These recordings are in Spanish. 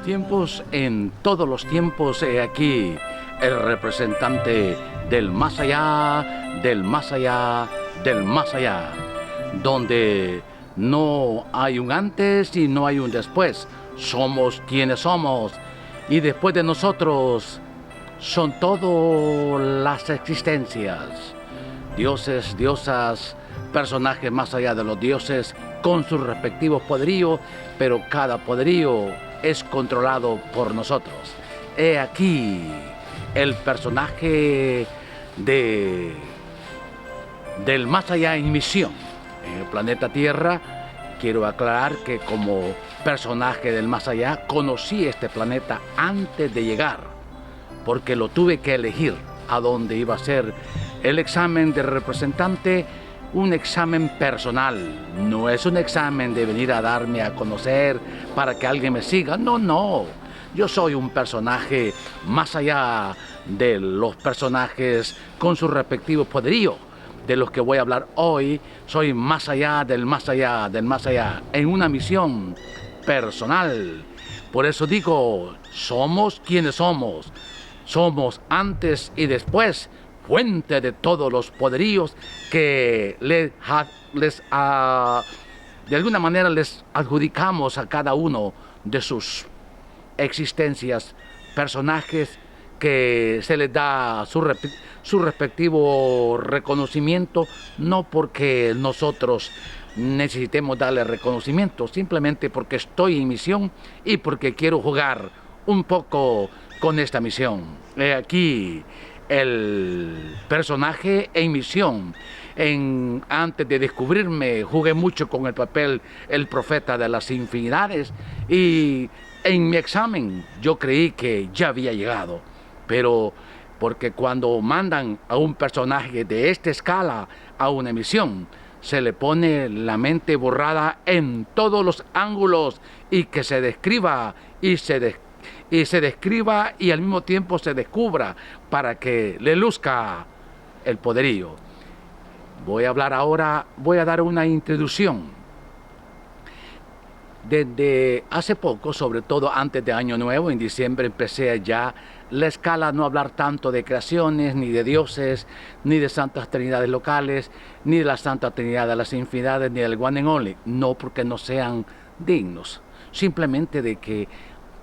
tiempos, en todos los tiempos, he aquí el representante del más allá, del más allá, del más allá, donde no hay un antes y no hay un después. Somos quienes somos, y después de nosotros son todas las existencias. Dioses, diosas, personajes más allá de los dioses, con sus respectivos poderíos, pero cada poderío es controlado por nosotros. He aquí el personaje del más allá en misión. En el planeta Tierra, quiero aclarar que como personaje del más allá, conocí este planeta antes de llegar, porque lo tuve que elegir a dónde iba a ser el examen de representante. Un examen personal, no es un examen de venir a darme a conocer para que alguien me siga, no. Yo soy un personaje más allá de los personajes con sus respectivos poderíos, de los que voy a hablar hoy. Soy más allá del más allá del más allá, en una misión personal. Por eso digo, somos quienes somos. Somos antes y después, fuente de todos los poderíos que de alguna manera les adjudicamos a cada uno de sus existencias, personajes que se les da su respectivo reconocimiento, no porque nosotros necesitemos darle reconocimiento, simplemente porque estoy en misión y porque quiero jugar un poco con esta misión. Aquí el personaje en misión. Antes de descubrirme, jugué mucho con el papel el profeta de las infinidades, y en mi examen yo creí que ya había llegado, pero porque cuando mandan a un personaje de esta escala a una misión, se le pone la mente borrada en todos los ángulos, y que se describa y se describa y al mismo tiempo se descubra para que le luzca el poderío. Voy a hablar ahora, voy a dar una introducción. Desde hace poco, sobre todo antes de Año Nuevo, en diciembre, empecé ya la escala, no hablar tanto de creaciones, ni de dioses, ni de santas trinidades locales, ni de la Santa Trinidad de las Infinidades, ni del One and Only. No porque no sean dignos, simplemente de que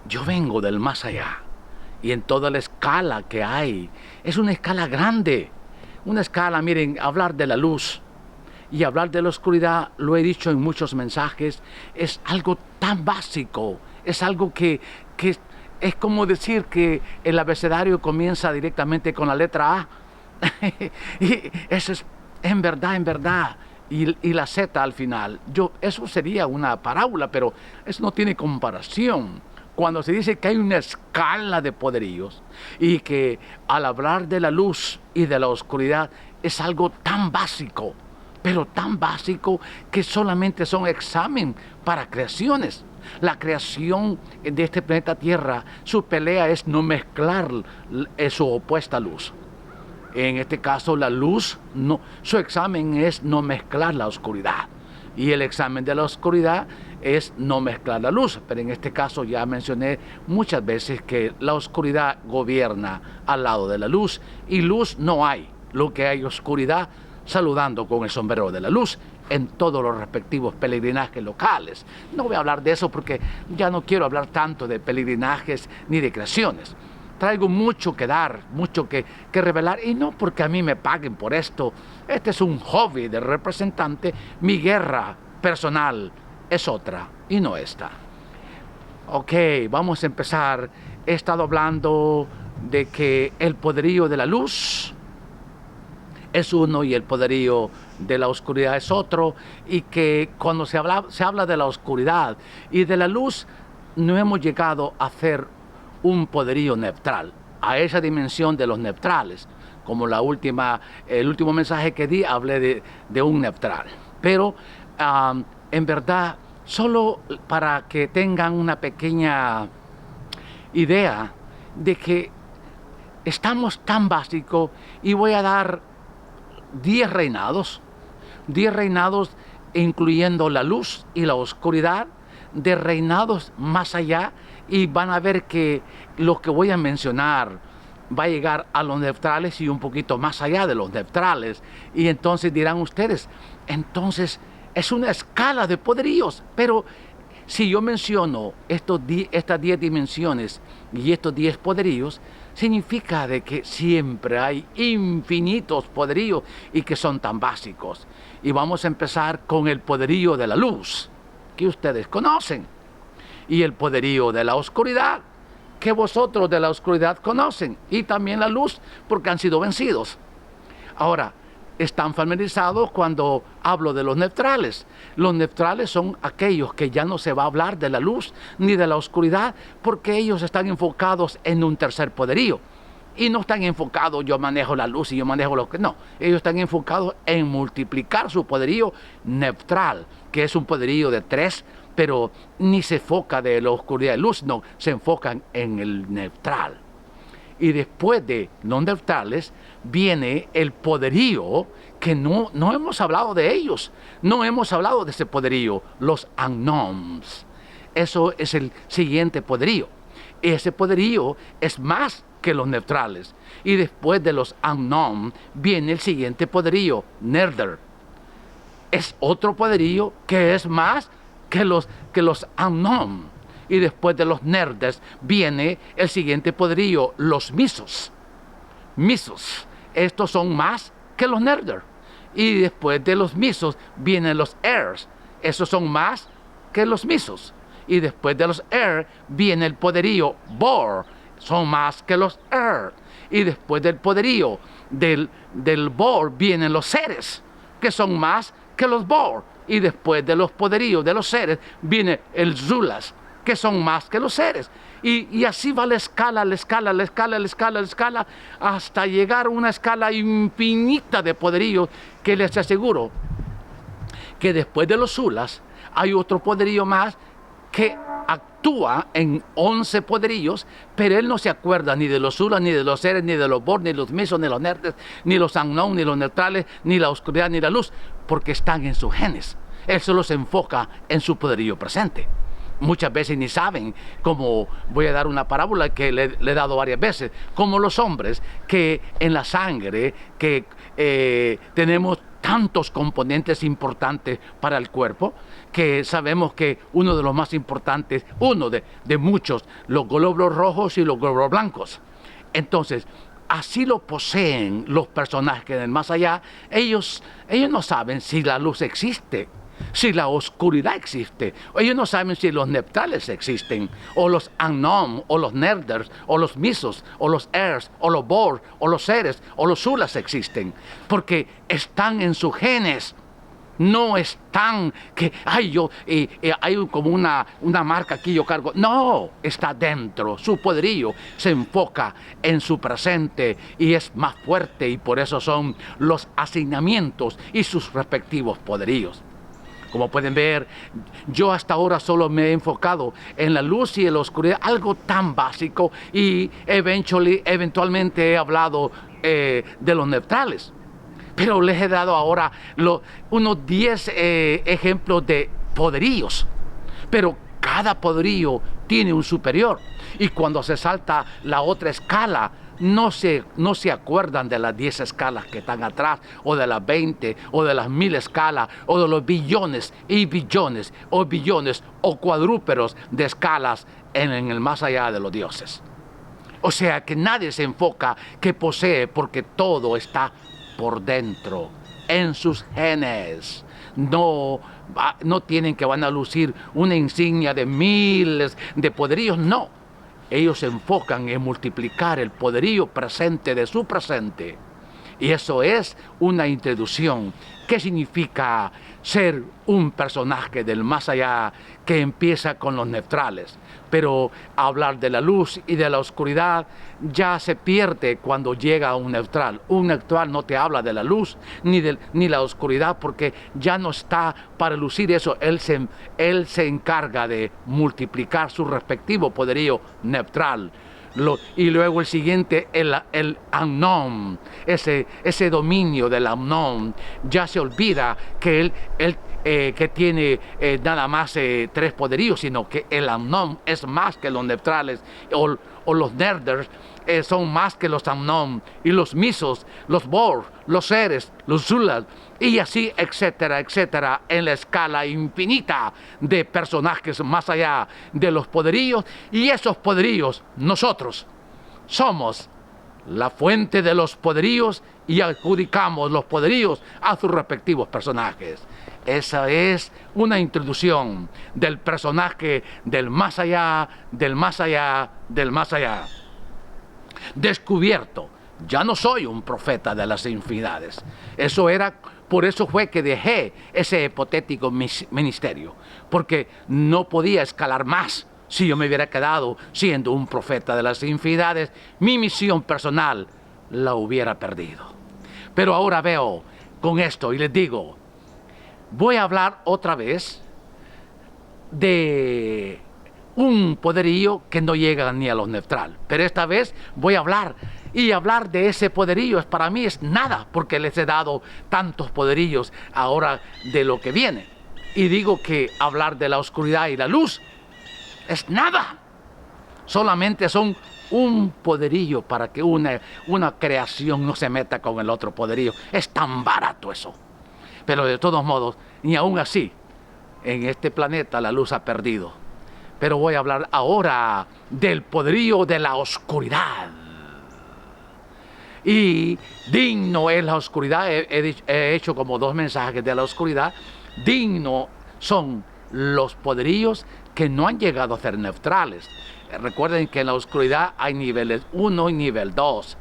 yo vengo del más allá, y en toda la escala que hay, es una escala grande, una escala, miren, hablar de la luz y hablar de la oscuridad, lo he dicho en muchos mensajes, es algo tan básico, es algo que es como decir que el abecedario comienza directamente con la letra A, y eso es en verdad, y la Z al final. Eso sería una parábola, pero eso no tiene comparación. Cuando se dice que hay una escala de poderíos, y que al hablar de la luz y de la oscuridad es algo tan básico, pero tan básico que solamente son examen para creaciones. La creación de este planeta Tierra, su pelea es no mezclar su opuesta luz. En este caso la luz, no, su examen es no mezclar la oscuridad. Y el examen de la oscuridad es no mezclar la luz. Pero en este caso ya mencioné muchas veces que la oscuridad gobierna al lado de la luz, y luz no hay. Lo que hay es oscuridad, saludando con el sombrero de la luz en todos los respectivos peregrinajes locales. No voy a hablar de eso porque ya no quiero hablar tanto de peregrinajes ni de creaciones. Traigo mucho que dar, mucho que revelar, y no porque a mí me paguen por esto. Este es un hobby de representante. Mi guerra personal es otra y no esta. Ok, vamos a empezar. He estado hablando de que el poderío de la luz es uno y el poderío de la oscuridad es otro, y que cuando se habla de la oscuridad y de la luz, no hemos llegado a hacer un poderío neutral, a esa dimensión de los neutrales. Como el último mensaje que di, hablé de un neutral. Pero en verdad, solo para que tengan una pequeña idea de que estamos tan básicos, y voy a dar 10 reinados, incluyendo la luz y la oscuridad, de reinados más allá y van a ver que lo que voy a mencionar va a llegar a los neutrales y un poquito más allá de los neutrales. Y entonces dirán ustedes, entonces es una escala de poderíos, pero si yo menciono estas 10 dimensiones y estos 10 poderíos, significa de que siempre hay infinitos poderíos y que son tan básicos. Y vamos a empezar con el poderío de la luz, que ustedes conocen, y el poderío de la oscuridad, que vosotros de la oscuridad conocen, y también la luz, porque han sido vencidos. Ahora, están familiarizados cuando hablo de los neutrales. Los neutrales son aquellos que ya no se va a hablar de la luz ni de la oscuridad, porque ellos están enfocados en un tercer poderío. Y no están enfocados, yo manejo la luz y yo manejo lo que... No, ellos están enfocados en multiplicar su poderío neutral, que es un poderío de 3, pero ni se enfoca de la oscuridad y luz, no, se enfocan en el neutral. Y después de los neutrales viene el poderío, que no hemos hablado de ellos, no hemos hablado de ese poderío, los unknowns. Eso es el siguiente poderío. Ese poderío es más que los neutrales. Y después de los unknown viene el siguiente poderío, nerder. Es otro poderío que es más que los unknown. Y después de los nerds viene el siguiente poderío, los misos. Misos. Estos son más que los nerds. Y después de los misos vienen los heirs. Esos son más que los misos. Y después de los heirs viene el poderío Bor. Son más que los heirs. Y después del poderío del Bor vienen los seres, que son más que los Bor. Y después de los poderíos de los seres viene el Zulas, que son más que los seres. Y así va la escala, hasta llegar a una escala infinita de poderíos, que les aseguro que después de los Zulas hay otro poderío más que actúa en 11 poderíos, pero él no se acuerda ni de los Zulas, ni de los seres, ni de los Bor, ni los misos, ni los nerds, ni los unknown, ni los neutrales, ni la oscuridad, ni la luz, porque están en sus genes. Él solo se enfoca en su poderío presente. Muchas veces ni saben, como voy a dar una parábola que le he dado varias veces, como los hombres, que en la sangre, que tenemos tantos componentes importantes para el cuerpo, que sabemos que uno de los más importantes, uno de muchos, los glóbulos rojos y los glóbulos blancos. Entonces, así lo poseen los personajes del más allá. Ellos no saben si la luz existe, si la oscuridad existe. Ellos no saben si los neutrales existen, o los unknown, o los nerders, o los misos, o los heirs, o los Bor, o los seres, o los Zulas existen, porque están en sus genes. No están que, hay como una marca aquí yo cargo. No, está dentro. Su poderío se enfoca en su presente y es más fuerte, y por eso son los asignamientos y sus respectivos poderíos. Como pueden ver, yo hasta ahora solo me he enfocado en la luz y en la oscuridad, algo tan básico, y eventualmente he hablado de los neutrales. Pero les he dado ahora unos 10 ejemplos de poderíos. Pero cada poderío tiene un superior. Y cuando se salta la otra escala, no se acuerdan de las 10 escalas que están atrás, o de las 20, o de las 1000 escalas, o de los billones y billones, o cuadrúperos de escalas en el más allá de los dioses. O sea que nadie se enfoca que posee, porque todo está por dentro, en sus genes. No tienen que van a lucir una insignia de miles de poderíos, no. Ellos se enfocan en multiplicar el poderío presente de su presente. Y eso es una introducción. ¿Qué significa ser un personaje del más allá que empieza con los neutrales? Pero hablar de la luz y de la oscuridad ya se pierde cuando llega a un neutral. Un neutral no te habla de la luz ni la oscuridad, porque ya no está para lucir eso. Él se encarga de multiplicar su respectivo poderío neutral. Y luego el siguiente, el Amnón, ese dominio del Amnón, ya se olvida que él que tiene nada más 3 poderíos, sino que el Amnón es más que los neutrales, o los Nerders son más que los Amnón, y los Misos, los Bor, los Eres, los Zulad, y así, etcétera, etcétera, en la escala infinita de personajes más allá de los poderíos. Y esos poderíos, nosotros somos la fuente de los poderíos y adjudicamos los poderíos a sus respectivos personajes. Esa es una introducción del personaje del más allá, del más allá, del más allá. Descubierto, ya no soy un profeta de las infinidades. Por eso fue que dejé ese hipotético ministerio, porque no podía escalar más. Si yo me hubiera quedado siendo un profeta de las infinidades, mi misión personal la hubiera perdido. Pero ahora veo con esto y les digo, voy a hablar otra vez de un poderío que no llega ni a los neutral. Pero esta vez voy a hablar de ese poderío para mí es nada, porque les he dado tantos poderíos ahora de lo que viene. Y digo que hablar de la oscuridad y la luz es nada. Solamente son un poderío para que una creación no se meta con el otro poderío. Es tan barato eso. Pero de todos modos, ni aún así, en este planeta la luz ha perdido. Pero voy a hablar ahora del poderío de la oscuridad. Y digno es la oscuridad. He hecho como 2 mensajes de la oscuridad. Digno son los poderíos que no han llegado a ser neutrales. Recuerden que en la oscuridad hay niveles 1 y nivel 2.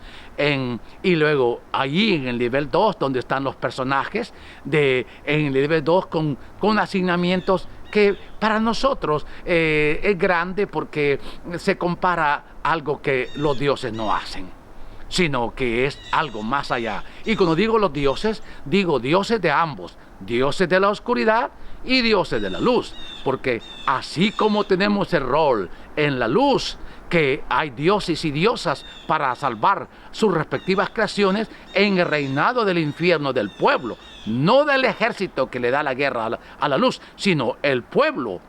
Y luego allí en el nivel 2, donde están los personajes, en el nivel 2 con asignamientos que para nosotros es grande, porque se compara a algo que los dioses no hacen, sino que es algo más allá. Y cuando digo los dioses, digo dioses de ambos, dioses de la oscuridad y dioses de la luz, porque así como tenemos el rol en la luz, que hay dioses y diosas para salvar sus respectivas creaciones en el reinado del infierno del pueblo, no del ejército que le da la guerra a la luz, sino el pueblo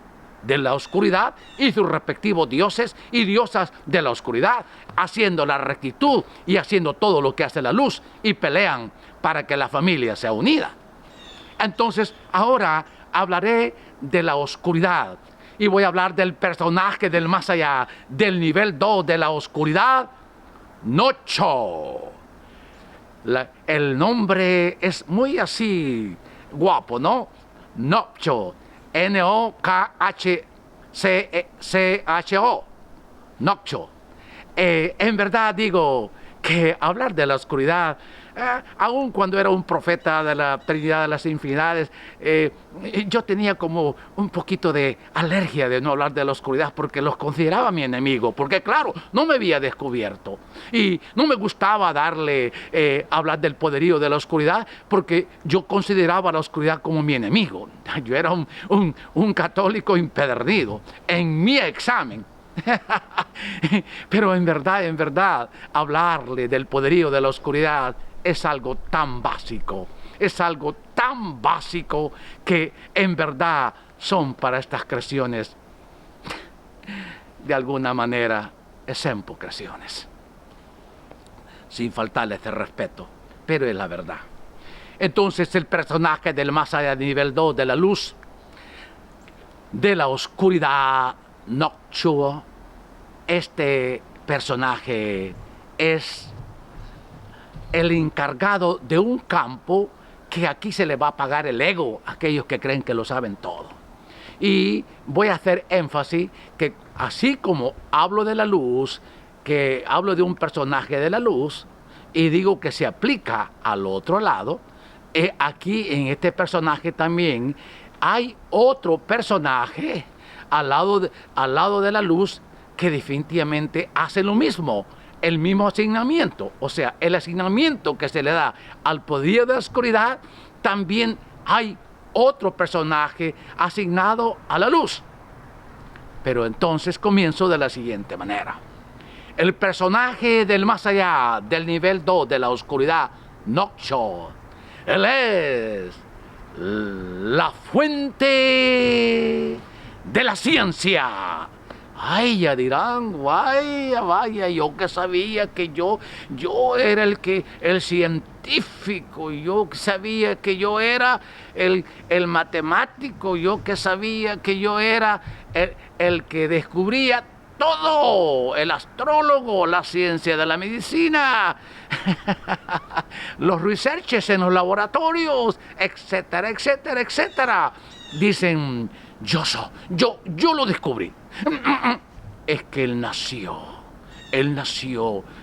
de la oscuridad y sus respectivos dioses y diosas de la oscuridad, haciendo la rectitud y haciendo todo lo que hace la luz, y pelean para que la familia sea unida. Entonces, ahora hablaré de la oscuridad y voy a hablar del personaje del más allá, del nivel 2 de la oscuridad, Nocho. El nombre es muy así guapo, ¿no? Nocho. N-O-K-H-C-H-O. Nocho. En verdad digo que hablar de la oscuridad, aun cuando era un profeta de la Trinidad de las Infinidades, yo tenía como un poquito de alergia de no hablar de la oscuridad, porque los consideraba mi enemigo, porque claro, no me había descubierto y no me gustaba hablar del poderío de la oscuridad, porque yo consideraba la oscuridad como mi enemigo. Yo era un católico impedernido en mi examen. Pero en verdad, hablarle del poderío de la oscuridad es algo tan básico, que en verdad son para estas creaciones, de alguna manera, exemplo creaciones, sin faltarles el respeto, pero es la verdad. Entonces el personaje del más allá de nivel 2 de la luz, de la oscuridad, Noctuo, este personaje es el encargado de un campo que aquí se le va a pagar el ego a aquellos que creen que lo saben todo. Y voy a hacer énfasis que así como hablo de la luz, que hablo de un personaje de la luz, y digo que se aplica al otro lado, aquí en este personaje también hay otro personaje al lado de la luz que definitivamente hace lo mismo, el mismo asignamiento. O sea, el asignamiento que se le da al poder de la oscuridad, también hay otro personaje asignado a la luz. Pero entonces comienzo de la siguiente manera. el personaje del más allá, del nivel 2 de la oscuridad, Nokcho. Él es la fuente de la ciencia. Ay, ya dirán, vaya, vaya, yo que sabía que yo era el científico, yo que sabía que yo era el matemático, yo que sabía que yo era el que descubría todo, el astrólogo, la ciencia de la medicina, los researches en los laboratorios, etcétera, etcétera, etcétera. Dicen, yo lo descubrí. Es que él nació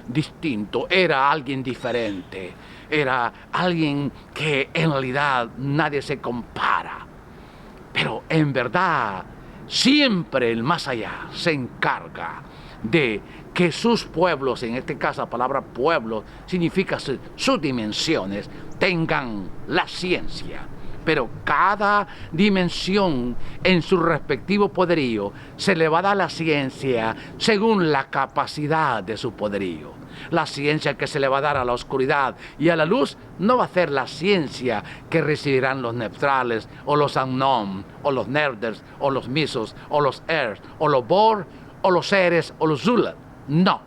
distinto, era alguien diferente, era alguien que en realidad nadie se compara. Pero en verdad, siempre el más allá se encarga de que sus pueblos, en este caso la palabra pueblo significa sus dimensiones, tengan la ciencia. Pero cada dimensión en su respectivo poderío se le va a dar la ciencia según la capacidad de su poderío. La ciencia que se le va a dar a la oscuridad y a la luz no va a ser la ciencia que recibirán los neutrales o los unknown o los nerders o los misos o los Earth o los Bor o los seres o los Zula. No.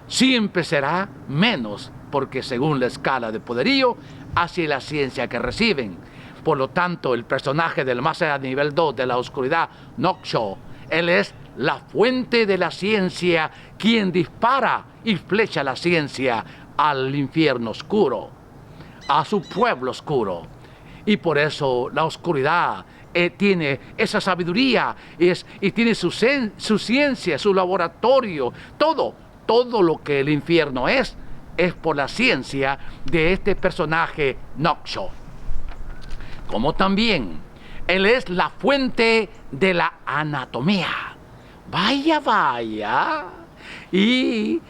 Siempre será menos, porque según la escala de poderío, así es la ciencia que reciben. Por lo tanto, el personaje del más allá nivel 2 de la oscuridad, Nokcho, él es la fuente de la ciencia, quien dispara y flecha la ciencia al infierno oscuro, a su pueblo oscuro. Y por eso la oscuridad tiene esa sabiduría y tiene su ciencia, su laboratorio, todo lo que el infierno es por la ciencia de este personaje Nokcho. Como también él es la fuente de la anatomía. Vaya, vaya. Y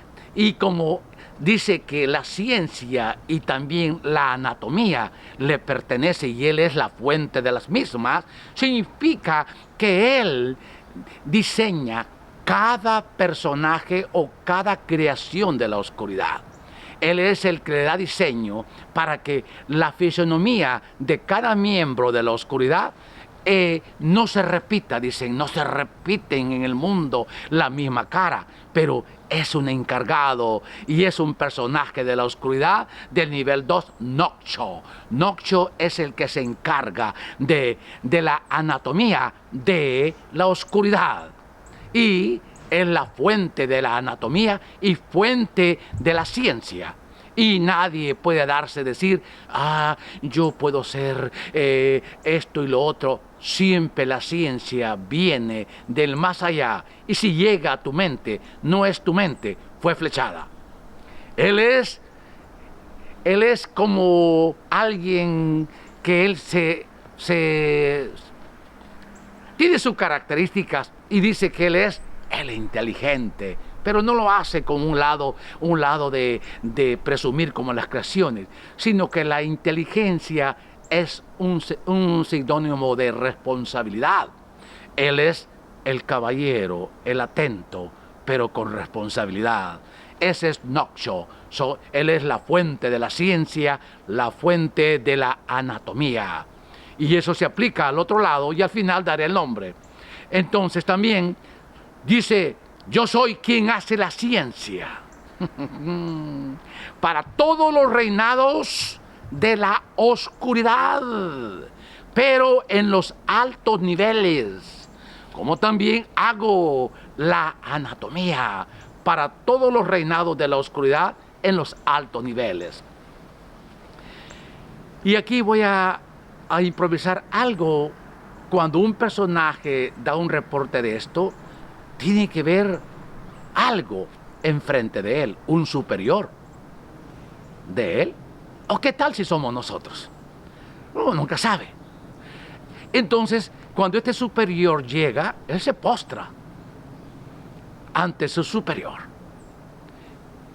como dice que la ciencia y también la anatomía le pertenece y él es la fuente de las mismas, significa que él diseña cada personaje o cada creación de la oscuridad. Él es el que le da diseño para que la fisonomía de cada miembro de la oscuridad no se repita. Dicen, no se repiten en el mundo la misma cara, pero es un encargado y es un personaje de la oscuridad del nivel 2, Nokcho. Nokcho es el que se encarga de la anatomía de la oscuridad. Y es la fuente de la anatomía y fuente de la ciencia. Y nadie puede darse decir, yo puedo ser esto y lo otro. Siempre la ciencia viene del más allá. Y si llega a tu mente, no es tu mente, fue flechada. Él es como alguien que él tiene sus características y dice que él es el inteligente, pero no lo hace con un lado de presumir como las creaciones, sino que la inteligencia es un sinónimo de responsabilidad. Él es el caballero, el atento, pero con responsabilidad. Ese es Nokcho. Él es la fuente de la ciencia, la fuente de la anatomía. Y eso se aplica al otro lado y al final daré el nombre. Entonces también dice, yo soy quien hace la ciencia para todos los reinados de la oscuridad, pero en los altos niveles, como también hago la anatomía para todos los reinados de la oscuridad en los altos niveles. Y aquí voy a improvisar algo. Cuando un personaje da un reporte de esto, tiene que ver algo enfrente de él, un superior de él. ¿O qué tal si somos nosotros? Uno nunca sabe. Entonces, cuando este superior llega, él se postra ante su superior.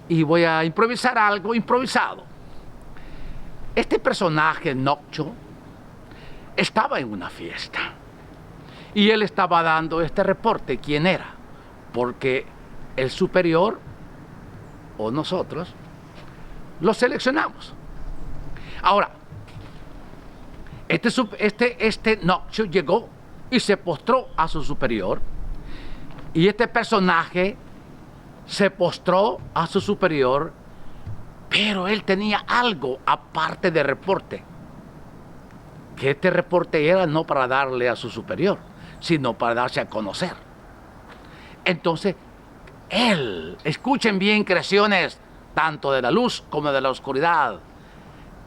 Y voy a improvisar algo improvisado. Este personaje, Nokcho, estaba en una fiesta. Y él estaba dando este reporte, quién era, porque el superior, o nosotros, lo seleccionamos. Ahora, este Noctio llegó y se postró a su superior, y este personaje se postró a su superior, pero él tenía algo aparte de reporte, que este reporte era no para darle a su superior, sino para darse a conocer. Entonces, él, escuchen bien, creaciones, tanto de la luz como de la oscuridad,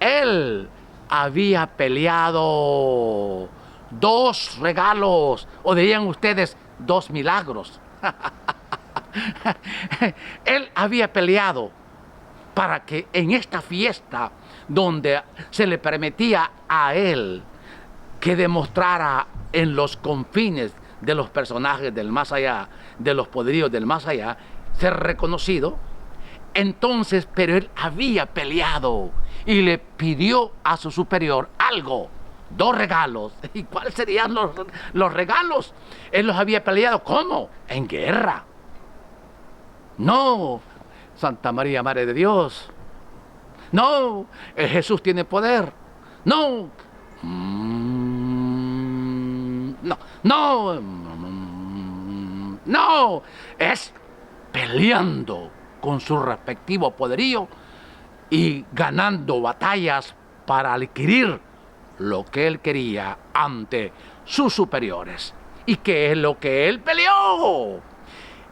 él había peleado 2 regalos, o dirían ustedes, 2 milagros. Él había peleado para que en esta fiesta, donde se le permitía a él que demostrara en los confines de los personajes del más allá, de los poderíos del más allá, ser reconocido. Entonces, pero él había peleado y le pidió a su superior algo, 2 regalos. ¿Y cuáles serían los regalos? Él los había peleado, ¿cómo? En guerra. No, Santa María, Madre de Dios. No, Jesús tiene poder. No. No, es peleando con su respectivo poderío y ganando batallas para adquirir lo que él quería ante sus superiores. ¿Y qué es lo que él peleó?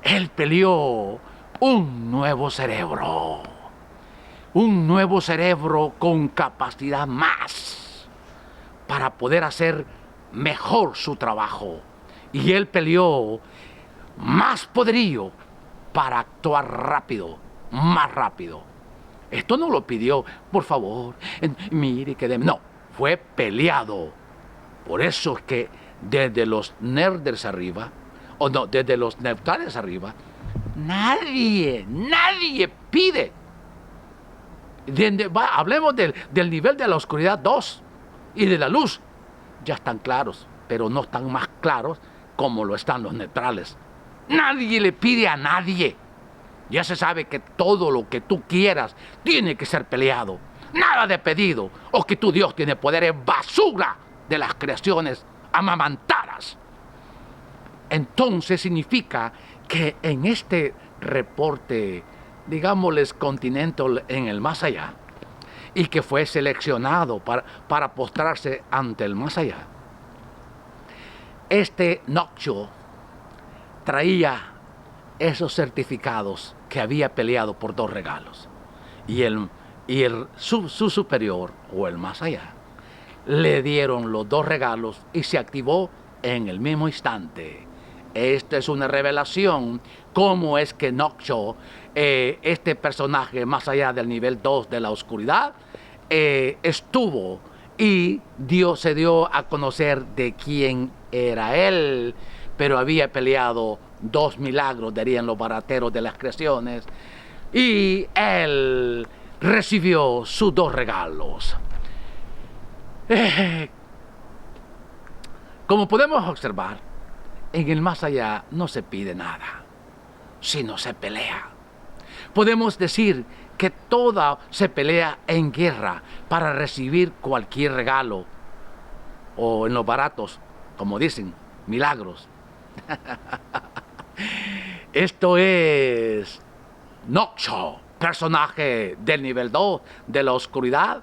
Él peleó un nuevo cerebro con capacidad más para poder hacer mejor su trabajo. Y él peleó más poderío para actuar rápido, más rápido. Esto no lo pidió, por favor, mire que no, fue peleado. Por eso es que desde los nerds arriba, o no, desde los neutrales arriba, nadie pide. Hablemos del nivel de la oscuridad 2 y de la luz. Ya están claros, pero no están más claros como lo están los neutrales. Nadie le pide a nadie. Ya se sabe que todo lo que tú quieras tiene que ser peleado. Nada de pedido, o que tu Dios tiene poderes basura de las creaciones amamantadas. Entonces significa que en este reporte, digámosles continental en el más allá, y que fue seleccionado para postrarse ante el más allá, este Noctio traía esos certificados que había peleado por 2 regalos. Y su superior, o el más allá, le dieron los 2 regalos y se activó en el mismo instante. Esta es una revelación, cómo es que Noctio, este personaje más allá del nivel 2 de la oscuridad, estuvo y se dio a conocer de quién era él, pero había peleado 2 milagros, dirían los barateros de las creaciones, y él recibió sus 2 regalos. Como podemos observar, en el más allá no se pide nada, sino se pelea. Podemos decir que todo se pelea en guerra para recibir cualquier regalo, o en los baratos, como dicen, milagros. Esto es Noctio, personaje del nivel 2 de la oscuridad.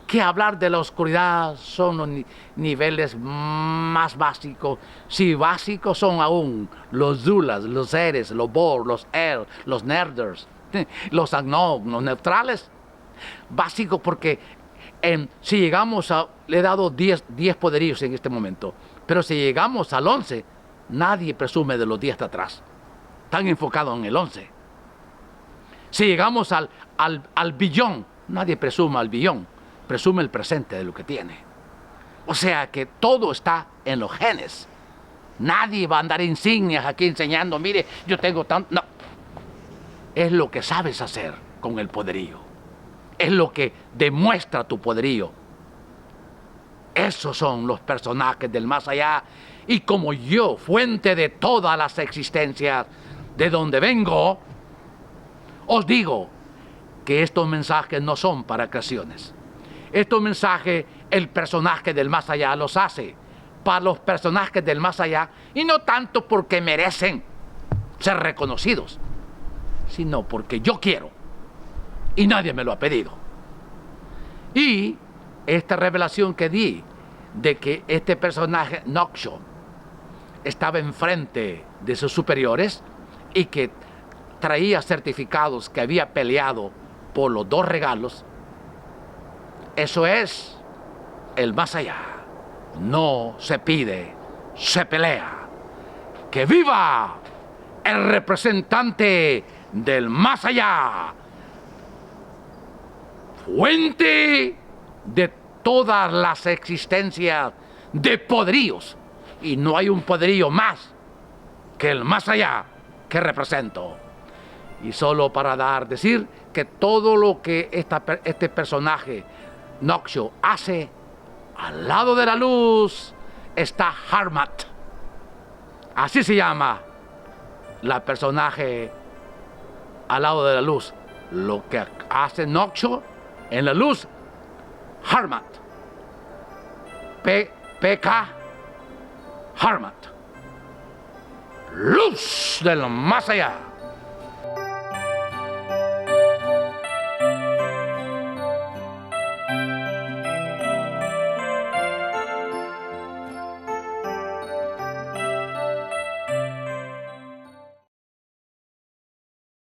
Que hablar de la oscuridad son los niveles más básicos. Si básicos son aún los Zulas, los Eres, los Bor, los El, los Nerders, los Agnog, los neutrales. Básicos porque si llegamos le he dado 10 poderíos en este momento, pero si llegamos al 11, nadie presume de los 10 de atrás. Están enfocados en el 11. Si llegamos al billón, nadie presume al billón, presume el presente de lo que tiene. O sea que todo está en los genes. Nadie va a andar insignias aquí enseñando, mire, yo tengo tanto. No. Es lo que sabes hacer con el poderío. Es lo que demuestra tu poderío. Esos son los personajes del más allá. Y como yo, fuente de todas las existencias, de donde vengo, os digo que estos mensajes no son para creaciones. Estos mensajes, el personaje del más allá los hace para los personajes del más allá, y no tanto porque merecen ser reconocidos, sino porque yo quiero y nadie me lo ha pedido. Y esta revelación que di de que este personaje Noxo estaba enfrente de sus superiores y que traía certificados que había peleado por los 2 regalos, eso es el más allá. No se pide, se pelea. ¡Que viva el representante del más allá! Fuente de todas las existencias de poderíos. Y no hay un poderío más que el más allá que represento. Y solo para decir que todo lo que este personaje Noxo hace, al lado de la luz está Harmat. Así se llama la personaje al lado de la luz. Lo que hace Noxo en la luz, Harmat. PK Harmat. Luz del más allá.